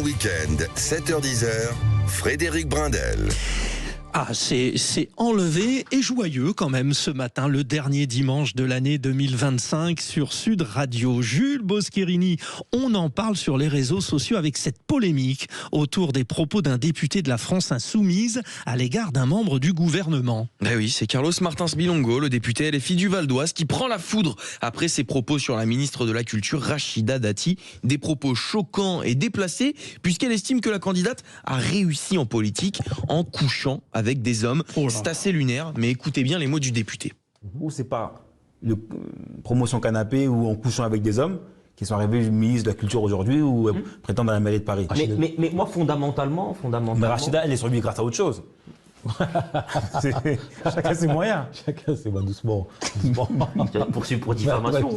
Week-end, 7h-10h, Frédéric Brindel. Ah, c'est enlevé et joyeux quand même ce matin, le dernier dimanche de l'année 2025 sur Sud Radio. Jules Boscherini, on en parle sur les réseaux sociaux avec cette polémique autour des propos d'un député de la France insoumise à l'égard d'un membre du gouvernement. Ben oui, c'est Carlos Martins Bilongo, le député LFI du Val d'Oise, qui prend la foudre après ses propos sur la ministre de la Culture, Rachida Dati. Des propos choquants et déplacés, puisqu'elle estime que la candidate a réussi en politique en couchant avec des hommes. C'est assez lunaire, mais écoutez bien les mots du député. Ou c'est pas une promotion canapé ou en couchant avec des hommes qui sont arrivés ministre de la Culture aujourd'hui ou prétendent à la mairie de Paris. Mais moi, fondamentairement... Mais Rachida, elle est sur lui grâce à autre chose. Chacun ses moyens. Chacun ses moyens, doucement. Poursuivi pour diffamation.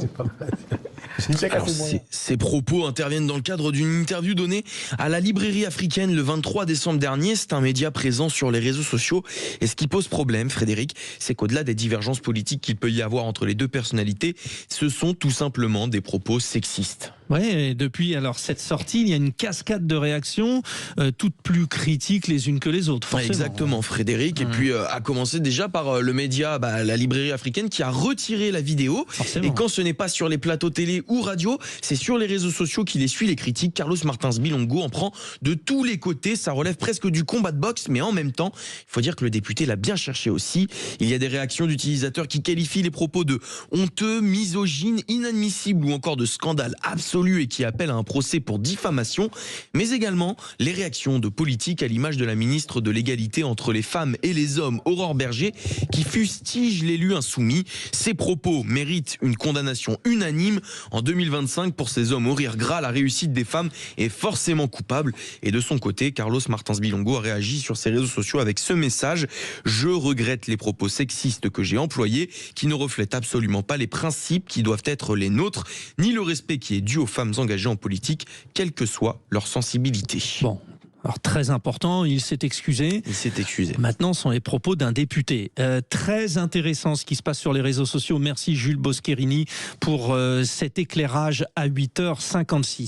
Alors, ces propos interviennent dans le cadre d'une interview donnée à la librairie africaine le 23 décembre dernier. C'est un média présent sur les réseaux sociaux. Et ce qui pose problème, Frédéric, c'est qu'au-delà des divergences politiques qu'il peut y avoir entre les deux personnalités, ce sont tout simplement des propos sexistes. Ouais, depuis alors cette sortie, il y a une cascade de réactions, toutes plus critiques les unes que les autres. Forcément. Exactement, Frédéric. Et puis, à commencer déjà par le média, la librairie africaine, qui a retiré la vidéo. Forcément. Et quand ce n'est pas sur les plateaux télé ou radio, c'est sur les réseaux sociaux qu'il essuie les critiques. Carlos Martins Bilongo en prend de tous les côtés. Ça relève presque du combat de boxe, mais en même temps, il faut dire que le député l'a bien cherché aussi. Il y a des réactions d'utilisateurs qui qualifient les propos de honteux, misogynes, inadmissibles ou encore de scandale absolu et qui appelle à un procès pour diffamation, mais également les réactions de politiques à l'image de la ministre de l'égalité entre les femmes et les hommes, Aurore Bergé, qui fustige l'élu insoumis. Ces propos méritent une condamnation unanime. En 2025, pour ces hommes au rire gras, la réussite des femmes est forcément coupable. Et de son côté, Carlos Martins Bilongo a réagi sur ses réseaux sociaux avec ce message: je regrette les propos sexistes que j'ai employés, qui ne reflètent absolument pas les principes qui doivent être les nôtres, ni le respect qui est dû aux femmes engagées en politique, quelle que soit leur sensibilité. Bon. Alors très important, il s'est excusé. Il s'est excusé. Maintenant, ce sont les propos d'un député. Très intéressant ce qui se passe sur les réseaux sociaux. Merci Jules Boscherini pour cet éclairage à 8h56.